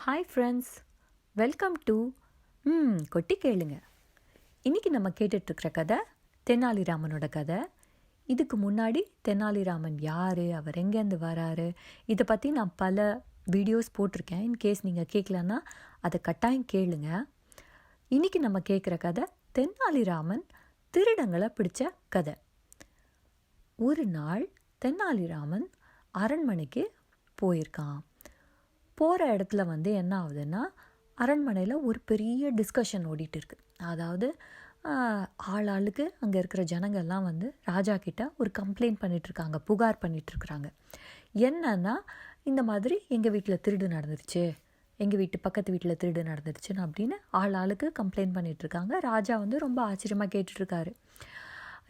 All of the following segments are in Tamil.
ஹாய் ஃப்ரெண்ட்ஸ், வெல்கம் டு கொட்டி கேளுங்க. இன்றைக்கி நம்ம கேட்டுட்ருக்கிற கதை தெனாலிராமனோட கதை. இதுக்கு முன்னாடி தெனாலிராமன் யார், அவர் எங்கேருந்து வராரு, இதை பற்றி நான் பல வீடியோஸ் போட்டிருக்கேன். இன்கேஸ் நீங்கள் கேட்கலன்னா அதை கட்டாயம் கேளுங்க. இன்றைக்கி நம்ம கேட்குற கதை தெனாலிராமன் திருடங்களை பிடிச்ச கதை. ஒரு நாள் தெனாலிராமன் அரண்மனைக்கு போயிருக்கான். போகிற இடத்துல என்ன ஆகுதுன்னா, அரண்மனையில் ஒரு பெரிய டிஸ்கஷன் ஓடிட்டு இருக்கு. அதாவது ஆளுக்கு அங்கே இருக்கிற ஜனங்கள்லாம் ராஜா கிட்ட ஒரு கம்ப்ளைண்ட் பண்ணிகிட்ருக்காங்க, புகார் பண்ணிகிட்ருக்குறாங்க. என்னன்னா, இந்த மாதிரி எங்கள் வீட்டில் திருடு நடந்துருச்சு, எங்கள் வீட்டு பக்கத்து வீட்டில் திருடு நடந்துருச்சுன்னு அப்படின்னு ஆளுக்கு கம்ப்ளைண்ட் பண்ணிகிட்ருக்காங்க. ராஜா ரொம்ப ஆச்சரியமாக கேட்டுட்ருக்காரு.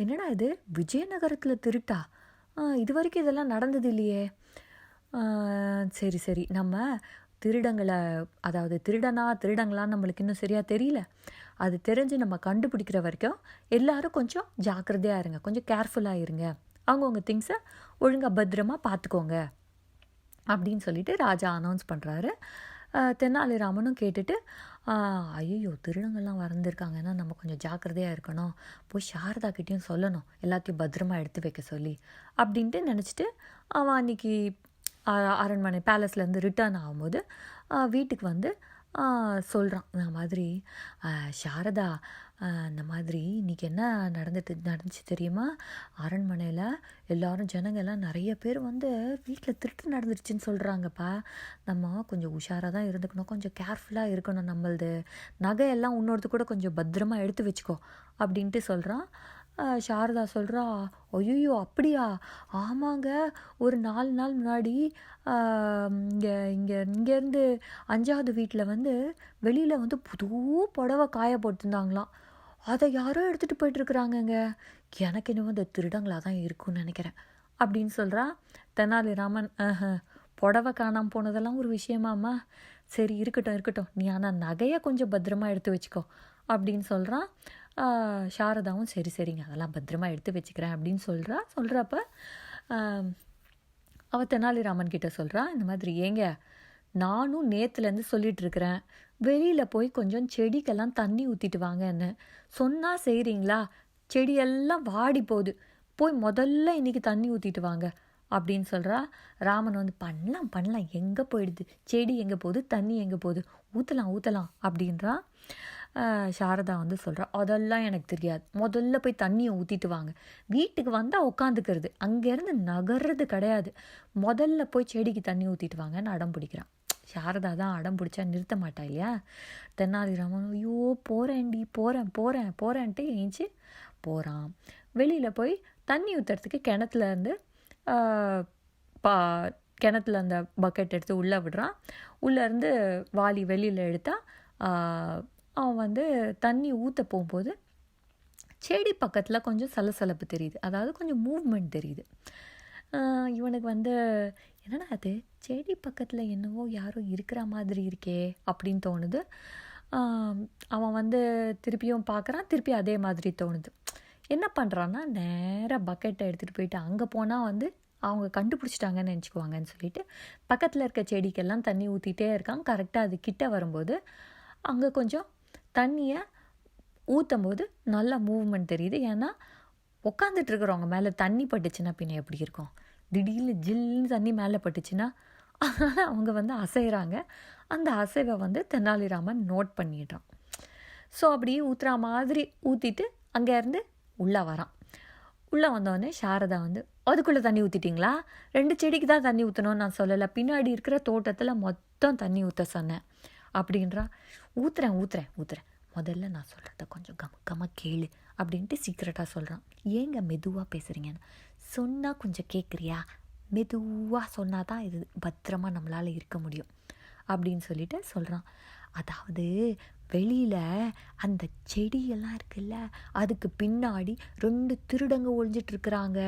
என்னடா இது, விஜயநகரத்தில் திருட்டா? இது வரைக்கும் இதெல்லாம் நடந்தது இல்லையே. சரி, நம்ம திருடங்களை, அதாவது திருடங்களான்னு நம்மளுக்கு இன்னும் சரியாக தெரியல. அது தெரிஞ்சு நம்ம கண்டுபிடிக்கிற வரைக்கும் எல்லாரும் கொஞ்சம் ஜாக்கிரதையாக இருங்க, கொஞ்சம் கேர்ஃபுல்லாக இருங்க, அவங்கவுங்க திங்ஸை ஒழுங்காக பத்திரமாக பார்த்துக்கோங்க அப்படின்னு சொல்லிட்டு ராஜா அனௌன்ஸ் பண்ணுறாரு. தெனாலிராமனும் கேட்டுட்டு, ஐயோ திருடங்கள்லாம் வந்திருக்காங்கன்னா நம்ம கொஞ்சம் ஜாக்கிரதையாக இருக்கணும், போய் சாரதாக்கிட்டேயும் சொல்லணும் எல்லாத்தையும் பத்திரமா எடுத்து வைக்க சொல்லி அப்படின்ட்டு நினச்சிட்டு அவன் அன்றைக்கி அரண்மனை பேலஸ்லேருந்து ரிட்டர்ன் ஆகும்போது வீட்டுக்கு சொல்கிறான். இந்த மாதிரி சாரதா, இந்த மாதிரி இன்றைக்கி என்ன நடந்துச்சு தெரியுமா, அரண்மனையில் எல்லாரும் ஜனங்கள்லாம் நிறைய பேர் வீட்டில் திருட்டு நடந்துருச்சுன்னு சொல்கிறாங்கப்பா. நம்ம கொஞ்சம் உஷாராக தான் இருந்துக்கணும், கொஞ்சம் கேர்ஃபுல்லாக இருக்கணும், நம்மளது நகையெல்லாம் இன்னொருத்து கூட கொஞ்சம் பத்திரமா எடுத்து வச்சுக்கோ அப்படின்ட்டு சொல்கிறான். சாரதா சொல்கிறா, ஐயோ அப்படியா, ஆமாங்க, ஒரு 4 நாள் முன்னாடி இங்கேருந்து 5வது வீட்டில் வெளியில் புது புடவை காய போட்டுருந்தாங்களாம், அதை யாரோ எடுத்துகிட்டு போயிட்டுருக்குறாங்கங்க, எனக்கு இன்னும் இந்த திருடங்களாக தான் இருக்கும்னு நினைக்கிறேன் அப்படின்னு சொல்கிறா. தெனாலிராமன், புடவை காணாமல் போனதெல்லாம் ஒரு விஷயமாம்மா, சரி இருக்கட்டும், நீ ஆனால் நகையை கொஞ்சம் பத்திரமா எடுத்து வச்சுக்கோ அப்படின்னு சொல்கிறான். சாரதாவும் சரிங்க அதெல்லாம் பத்திரமா எடுத்து வச்சுக்கிறேன் அப்படின்னு சொல்கிறப்ப அவள் தெனாலிராமன் கிட்ட சொல்கிறா, இந்த மாதிரி ஏங்க, நானும் நேற்றுலேருந்து சொல்லிகிட்ருக்கிறேன், வெளியில் போய் கொஞ்சம் செடிக்கெல்லாம் தண்ணி ஊற்றிட்டு வாங்கன்னு சொன்னால் செய்கிறீங்களா, செடியெல்லாம் வாடி போகுது, போய் முதல்ல இன்றைக்கி தண்ணி ஊற்றிட்டு வாங்க அப்படின்னு சொல்கிறா. ராமன் பண்ணலாம், எங்கே போயிடுது, செடி எங்கே போகுது, தண்ணி எங்கே போகுது, ஊற்றலாம் அப்படின்றா. சாரதா சொல்கிறா, அதெல்லாம் எனக்கு தெரியாது, முதல்ல போய் தண்ணியை ஊற்றிட்டு வாங்க, வீட்டுக்கு வந்தால் உட்காந்துக்கிறது, அங்கேருந்து நகர்றது கிடையாது, முதல்ல போய் செடிக்கு தண்ணி ஊற்றிட்டு வாங்கன்னு அடம் பிடிக்கிறான். சாரதா தான் அடம் பிடிச்சா நிறுத்த மாட்டா இல்லையா. தெனாலிராமன், ஐயோ போகிறேன்ட்டு ஏஞ்சி போகிறான். வெளியில் போய் தண்ணி ஊற்றுறதுக்கு கிணத்துல அந்த பக்கெட் எடுத்து உள்ளே விடுறான். உள்ளேருந்து வாளி வெளியில் எடுத்தால் அவன் தண்ணி ஊற்ற போகும்போது செடி பக்கத்தில் கொஞ்சம் சலசலப்பு தெரியுது, அதாவது கொஞ்சம் மூவ்மெண்ட் தெரியுது. இவனுக்கு என்னடா அது, செடி பக்கத்தில் என்னவோ யாரோ இருக்கிற மாதிரி இருக்கே அப்படின்னு தோணுது. அவன் திருப்பியும் பார்க்குறான், திருப்பி அதே மாதிரி தோணுது. என்ன பண்ணுறான்னா, நேராக பக்கெட்டை எடுத்துகிட்டு போயிட்டு அங்கே போனால் அவங்க கண்டுபிடிச்சிட்டாங்கன்னு நினச்சிக்குவாங்கன்னு சொல்லிட்டு பக்கத்தில் இருக்க செடிக்கெல்லாம் தண்ணி ஊற்றிட்டே இருக்கான். கரெக்டாக அது கிட்ட வரும்போது அங்கே கொஞ்சம் தண்ணியை ஊற்றும் போது நல்லா மூவ்மெண்ட் தெரியுது. ஏன்னா உட்காந்துட்ருக்குறவங்க மேலே தண்ணி பட்டுச்சுன்னா பின்ன எப்படி இருக்கும், திடீர்னு ஜில்னு தண்ணி மேலே பட்டுச்சுன்னா அதனால் அவங்க அசைகிறாங்க. அந்த அசைவை தெனாலிராமன் நோட் பண்ணிடுறான். ஸோ அப்படியே ஊற்றுற மாதிரி ஊற்றிட்டு அங்கேருந்து உள்ளே வரான். உள்ளே வந்தோடனே சாரதா அதுக்குள்ளே தண்ணி ஊற்றிட்டிங்களா, 2 செடிக்கு தான் தண்ணி ஊற்றணும்னு நான் சொல்லலை, பின்னாடி இருக்கிற தோட்டத்தில் மொத்தம் தண்ணி ஊற்ற சொன்னேன் அப்படின்றா. ஊற்றுறேன், முதல்ல நான் சொல்கிறத கொஞ்சம் கமக்கமாக கேளு அப்படின்ட்டு சீக்கிரட்டாக சொல்கிறான். ஏங்க மெதுவாக பேசுகிறீங்கன்னு சொன்னால் கொஞ்சம் கேட்குறியா, மெதுவாக சொன்னால் தான் இது பத்திரமா நம்மளால் இருக்க முடியும் அப்படின்னு சொல்லிட்டு சொல்கிறான். அதாவது வெளியில் அந்த செடியெல்லாம் இருக்குல்ல, அதுக்கு பின்னாடி 2 திருடங்க ஒழிஞ்சிட்ருக்குறாங்க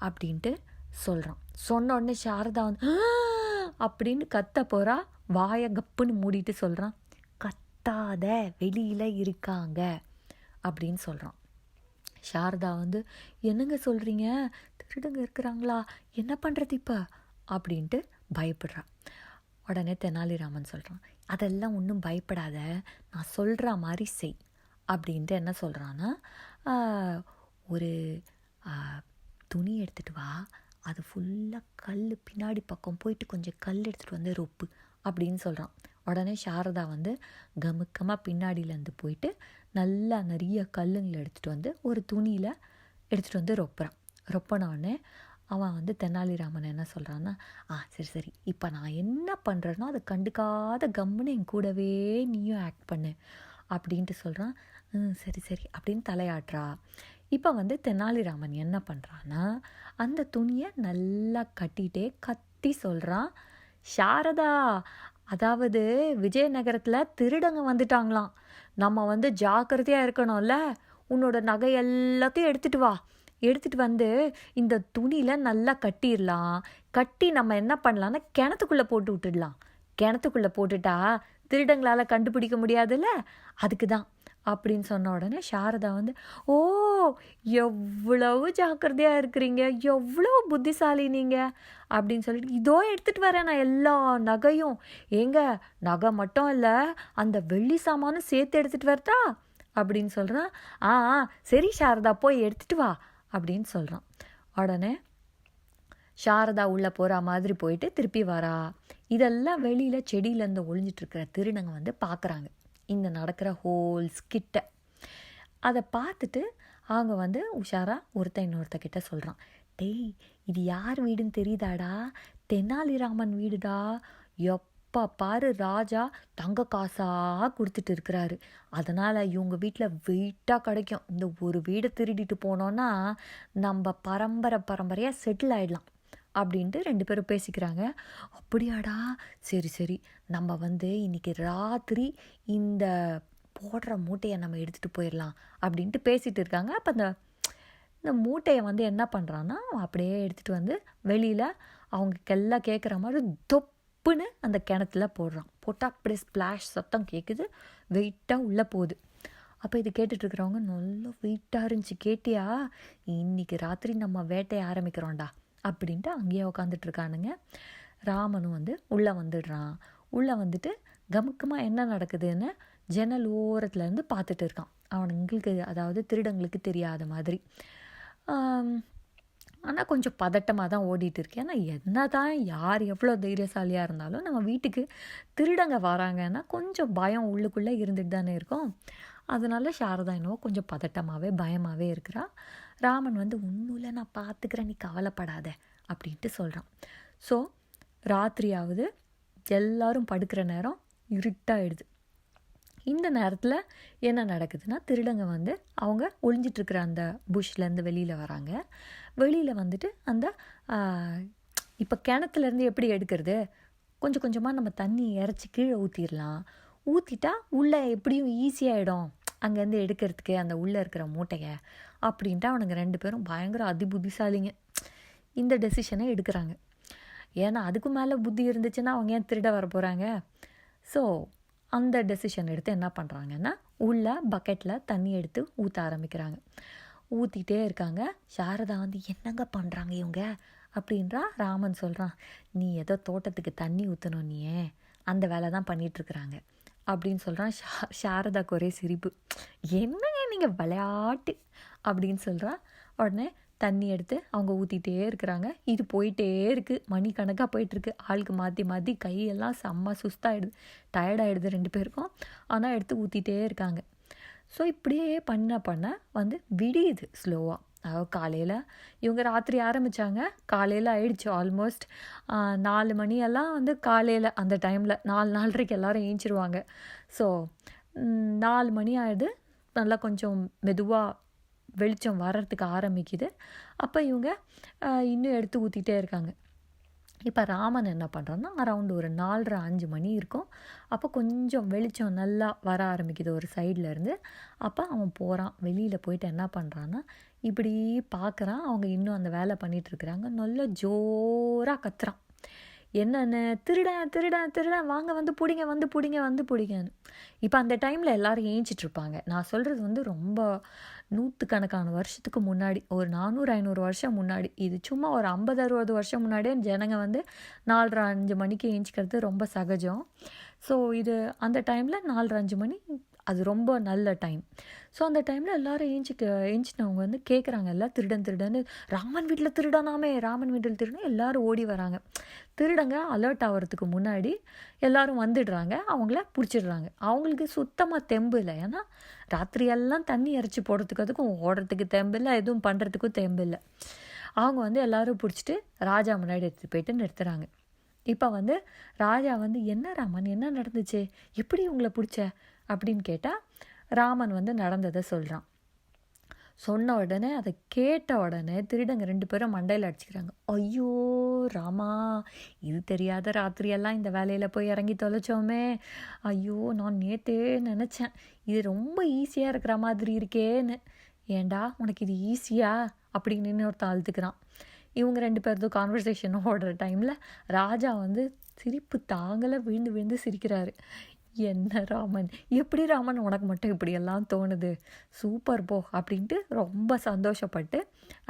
அப்படின்ட்டு சொல்கிறான். சொன்ன உடனே சாரதா அப்படின்னு கத்த போகிறா, வாயை கப்புன்னு மூடிட்டு சொல்கிறான், கத்தாத, வெளியில் இருக்காங்க அப்படின்னு சொல்கிறான். சாரதா என்னங்க சொல்கிறீங்க, திருடங்க இருக்கிறாங்களா, என்ன பண்ணுறது இப்போ அப்படின்ட்டு பயப்படுறா. உடனே தெனாலிராமன் சொல்கிறான், அதெல்லாம் ஒன்றும் பயப்படாத, நான் சொல்கிற மாதிரி செய் அப்படின்ட்டு என்ன சொல்கிறான்னா, ஒரு துணி எடுத்துகிட்டு வா, அது ஃபுல்லாக கல் பின்னாடி பக்கம் போயிட்டு கொஞ்சம் கல் எடுத்துகிட்டு வந்து ரொப்பு அப்படின்னு சொல்கிறான். உடனே சாரதா வந்து கமுக்கமாக பின்னாடியிலேருந்து போயிட்டு நல்லா நிறைய கல்லுங்களை எடுத்துகிட்டு வந்து ஒரு துணியில் எடுத்துகிட்டு வந்து ரொப்பினோடனே அவன் வந்து தெனாலிராமன் என்ன சொல்கிறான்னா, சரி சரி, இப்போ நான் என்ன பண்ணுறேனோ அதை கண்டுக்காத கம்முன்னு என் கூடவே நீயும் ஆக்ட் பண்ணு அப்படின்ட்டு சொல்கிறான். சரி சரி அப்படின்னு தலையாட்டுறா. இப்போ வந்து தெனாலிராமன் என்ன பண்ணுறான்னா, அந்த துணியை நல்லா கட்டிகிட்டே கத்தி சொல்கிறான், சாரதா, அதாவது விஜயநகரத்தில் திருடங்க வந்துட்டாங்களாம், நம்ம வந்து ஜாக்கிரதையாக இருக்கணும்ல, உன்னோட நகை எல்லாத்தையும் எடுத்துகிட்டு வந்து இந்த துணியில் நல்லா கட்டிடலாம். கட்டி நம்ம என்ன பண்ணலான்னா கிணத்துக்குள்ளே போட்டு விட்டுடலாம். கிணத்துக்குள்ளே போட்டுட்டா திருடங்களால் கண்டுபிடிக்க முடியாதுல்ல, அதுக்கு தான் அப்படின்னு சொன்ன உடனே சாரதா வந்து, ஓ, எவ்வளவு ஜாக்கிரதையாக இருக்கிறீங்க, எவ்வளோ புத்திசாலி நீங்கள் அப்படின்னு சொல்லிட்டு, இதோ எடுத்துகிட்டு வரேன் நான் எல்லா நகையும், ஏங்க நகை மட்டும் இல்லை, அந்த வெள்ளி சாமானும் சேர்த்து எடுத்துகிட்டு வரட்டா அப்படின்னு சொல்கிறான். சரி சாரதா, போய் எடுத்துகிட்டு வா அப்படின்னு சொல்கிறான். உடனே சாரதா உள்ளே போகிற மாதிரி போயிட்டு திருப்பி வரா. இதெல்லாம் வெளியில் செடியிலேருந்து ஒளிஞ்சிட்ருக்கிற திருடங்க வந்து பார்க்குறாங்க இந்த நடக்கிற ஹோல்ஸ் கிட்ட. அதை பார்த்துட்டு அவங்க வந்து உஷாரா இன்னொருத்த கிட்ட சொல்கிறான், டேய், இது யார் வீடுன்னு தெரியுதாடா? தெனாலிராமன் வீடுடா. எப்போ பாரு ராஜா தங்க காசாக கொடுத்துட்டு இருக்கிறாரு, அதனால் இவங்க வீட்டில் வெயிட்டாக கிடைக்கும். இந்த ஒரு வீடை திருடிட்டு போனோன்னா நம்ம பரம்பரையாக செட்டில் ஆகிடலாம் அப்படின்ட்டு 2 பேரும் பேசிக்கிறாங்க. அப்படியாடா, சரி சரி, நம்ம வந்து இன்றைக்கி ராத்திரி இந்த போடுற மூட்டையை நம்ம எடுத்துகிட்டு போயிடலாம் அப்படின்ட்டு பேசிகிட்டு இருக்காங்க. அப்போ இந்த மூட்டையை வந்து என்ன பண்ணுறான்னா, அப்படியே எடுத்துகிட்டு வந்து வெளியில் அவங்களுக்கெல்லாம் கேட்குற மாதிரி தொப்புன்னு அந்த கிணத்துல போடுறான். போட்டால் அப்படியே ஸ்ப்ளாஷ் சத்தம் கேட்குது, வெயிட்டாக உள்ளே போகுது. அப்போ இது கேட்டுட்ருக்கிறவங்க, நல்லா வெயிட்டாக இருந்துச்சு கேட்டியா, இன்றைக்கி ராத்திரி நம்ம வேட்டையை ஆரம்பிக்கிறோம்டா அப்படின்ட்டு அங்கேயே உட்காந்துட்ருக்கானுங்க. ராமனும் வந்து உள்ளே வந்துடுறான். உள்ளே வந்துட்டு கமுக்கமாக என்ன நடக்குதுன்னு ஜன்னல் ஓரத்துலேருந்து பார்த்துட்டு இருக்கான். அவனுங்களுக்கு, அதாவது திருடங்களுக்கு தெரியாத மாதிரி. ஆனால் கொஞ்சம் பதட்டமாக தான் ஓடிட்டு இருக்கு. ஏன்னா என்ன தான் யார் எவ்வளோ தைரியசாலியாக இருந்தாலும் நம்ம வீட்டுக்கு திருடங்க வராங்கன்னா கொஞ்சம் பயம் உள்ளுக்குள்ளே இருந்துட்டு தானே இருக்கும். அதனால சாரதா என்னவோ கொஞ்சம் பதட்டமாகவே பயமாகவே இருக்கிறா. ராமன் வந்து, ஒன்றும் இல்லை, நான் பார்த்துக்கிறேன், நீ கவலைப்படாத அப்படின்ட்டு சொல்கிறான். ஸோ ராத்திரியாவது எல்லாரும் படுக்கிற நேரம் இருட்டாயிடுது. இந்த நேரத்தில் என்ன நடக்குதுன்னா, திருடங்க வந்து அவங்க ஒளிஞ்சிட்ருக்கிற அந்த புஷ்லேருந்து வெளியில் வராங்க. வெளியில் வந்துட்டு அந்த இப்போ கிணத்துலேருந்து எப்படி எடுக்கிறது, கொஞ்சம் கொஞ்சமாக நம்ம தண்ணி இறச்சி கீழே ஊற்றிடலாம், ஊற்றிட்டா உள்ளே எப்படியும் ஈஸியாகிடும் அங்கேருந்து எடுக்கிறதுக்கு அந்த உள்ளே இருக்கிற மூட்டையை அப்படின்ட்டு அவனுங்க 2 பேரும் பயங்கர அதிபுத்திசாலிங்க. இந்த டெசிஷனை எடுக்கிறாங்க. ஏன்னா அதுக்கு மேலே புத்தி இருந்துச்சுன்னா அவங்க ஏன் திருட வர போகிறாங்க. ஸோ அந்த டெசிஷன் எடுத்து என்ன பண்ணுறாங்கன்னா, உள்ள பக்கெட்டில் தண்ணி எடுத்து ஊற்ற ஆரம்பிக்கிறாங்க. ஊற்றிட்டே இருக்காங்க. சாரதா வந்து, என்னங்க பண்ணுறாங்க இவங்க அப்படின்றா. ராமன் சொல்கிறான், நீ ஏதோ தோட்டத்துக்கு தண்ணி ஊற்றணும், நீ அந்த வேலை தான் பண்ணிகிட்ருக்குறாங்க அப்படின்னு சொல்கிறான். சாரதாக்கு ஒரே சிரிப்பு, என்னங்க நீங்கள் விளையாட்டு அப்படின்னு சொல்கிறான். உடனே தண்ணி எடுத்து அவங்க ஊற்றிட்டே இருக்கிறாங்க. இது போயிட்டே இருக்குது, மணிக்கணக்காக போயிட்டுருக்கு. ஆளுக்கு மாற்றி மாற்றி கையெல்லாம் செம்ம சுஸ்தாகிடுது, டயர்டாகிடுது 2 பேருக்கும். ஆனால் எடுத்து ஊற்றிட்டே இருக்காங்க. ஸோ இப்படியே பண்ண வந்து விடியுது ஸ்லோவாக. அதாவது காலையில் இவங்க ராத்திரி ஆரம்பித்தாங்க, காலையில் ஆயிடுச்சு ஆல்மோஸ்ட் 4 மணியெல்லாம் வந்து காலையில் அந்த டைமில் 4:30க்கு எல்லோரும் ஏஞ்சிருவாங்க. ஸோ 4 மணி ஆயிடுது. நல்லா கொஞ்சம் மெதுவாக வெளிச்சம் வர்றதுக்கு ஆரம்பிக்குது. அப்போ இவங்க இன்னும் எடுத்து ஊற்றிட்டே இருக்காங்க. இப்போ ராமன் என்ன பண்ணுறான்னா, அரவுண்டு ஒரு 4:30-5 மணி இருக்கும். அப்போ கொஞ்சம் வெளிச்சம் நல்லா வர ஆரம்பிக்குது ஒரு சைட்லேருந்து. அப்போ அவன் போகிறான், வெளியில் போயிட்டு என்ன பண்ணுறான்னா, இப்படி பார்க்குறான். அவங்க இன்னும் அந்த வேலை பண்ணிகிட்ருக்குறாங்க. நல்லா ஜோராக கத்துறான், என்னென்னு திருடன் திருடன் திருடன் வாங்க வந்து பிடிங்க வந்து பிடிங்க வந்து பிடிங்கன்னு. இப்போ அந்த டைமில் எல்லோரும் ஏஞ்சிட்ருப்பாங்க. நான் சொல்கிறது வந்து ரொம்ப நூற்றுக்கணக்கான வருஷத்துக்கு முன்னாடி, ஒரு 400-500 வருஷம் முன்னாடி. இது சும்மா ஒரு 50-60 வருஷம் முன்னாடியே ஜனங்க வந்து 4:30-5 மணிக்கு ஏஞ்சிக்கிறது ரொம்ப சகஜம். ஸோ இது அந்த டைமில் 4:30-5 மணி அது ரொம்ப நல்ல டைம். ஸோ அந்த டைமில் எல்லோரும் ஏஞ்சினவங்க வந்து கேட்குறாங்க, எல்லாம் திருடன் திருடன்னு, ராமன் வீட்டில் திருடனாமே, ராமன் வீட்டில் திருடன், எல்லோரும் ஓடி வராங்க. திருடங்க அலர்ட் ஆகிறதுக்கு முன்னாடி எல்லோரும் வந்துடுறாங்க, அவங்கள பிடிச்சிடுறாங்க. அவங்களுக்கு சுத்தமாக தெம்பு இல்லை. ஏன்னா ராத்திரியெல்லாம் தண்ணி இறச்சி போடுறதுக்கு அதுக்கும் ஓடுறதுக்கு தெம்பு இல்லை, எதுவும் பண்ணுறதுக்கும் தெம்பு இல்லை. அவங்க வந்து எல்லோரும் பிடிச்சிட்டு ராஜா முன்னாடி எடுத்துகிட்டு போயிட்டு நிறுத்துகிறாங்க. இப்போ வந்து ராஜா வந்து, என்ன ராமன், என்ன நடந்துச்சு, எப்படி உங்களை பிடிச்ச அப்படின்னு கேட்டால் ராமன் வந்து நடந்ததை சொல்கிறான். சொன்ன உடனே அதை கேட்ட உடனே திருடங்க 2 பேரும் மண்டையில் அடிச்சுக்கிறாங்க. ஐயோ ராமா, இது தெரியாத ராத்திரியெல்லாம் இந்த வேலையில் போய் இறங்கி தொலைச்சோமே, ஐயோ நான் நேற்றே நினச்சேன் இது ரொம்ப ஈஸியாக இருக்கிற மாதிரி இருக்கேன்னு. ஏண்டா உனக்கு இது ஈஸியா அப்படின்னு இன்னொருத்த அழுத்துக்கிறான். இவங்க 2 பேர்தும் கான்வர்சேஷன் ஓடுற டைமில் ராஜா வந்து சிரிப்பு தாங்கலை, விழுந்து விழுந்து சிரிக்கிறாரு. என்ன ராமன், எப்படி ராமன் உனக்கு மட்டும் இப்படியெல்லாம் தோணுது, சூப்பர் போ அப்படின்ட்டு ரொம்ப சந்தோஷப்பட்டு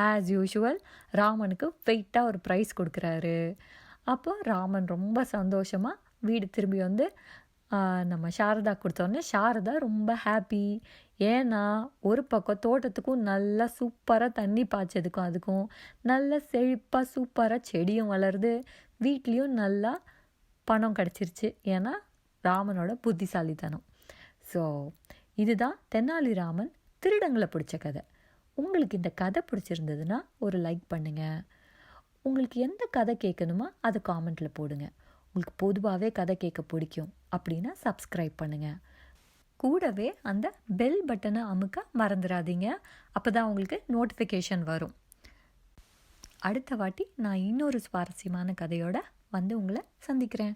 ஆஸ் யூஷுவல் ராமனுக்கு வெயிட்டாக ஒரு ப்ரைஸ் கொடுக்குறாரு. அப்போ ராமன் ரொம்ப சந்தோஷமாக வீடு திரும்பி வந்து நம்ம சாரதா கொடுத்தோன்னே சாரதா ரொம்ப ஹாப்பி. ஏன்னா ஒரு பக்கம் தோட்டத்துக்கும் நல்லா சூப்பராக தண்ணி பாய்ச்சதுக்கும் அதுக்கும் நல்ல செழிப்பாக சூப்பராக செடியும் வளருது, வீட்லேயும் நல்லா பணம் கிடச்சிருச்சு. ஏன்னா ராமனோட புத்திசாலித்தனம். ஸோ இதுதான் தெனாலிராமன் திருடங்களை பிடிச்ச கதை. உங்களுக்கு இந்த கதை பிடிச்சிருந்ததுன்னா ஒரு லைக் பண்ணுங்கள். உங்களுக்கு எந்த கதை கேட்கணுமோ அதை காமெண்ட்டில் போடுங்க. உங்களுக்கு பொதுவாகவே கதை கேட்க பிடிக்கும் அப்படின்னா சப்ஸ்கிரைப் பண்ணுங்கள். கூடவே அந்த பெல் பட்டனை அமுக்க மறந்துடாதீங்க. அப்போ தான் உங்களுக்கு நோட்டிஃபிகேஷன் வரும். அடுத்த வாட்டி நான் இன்னொரு சுவாரஸ்யமான கதையோடு வந்து உங்களை சந்திக்கிறேன்.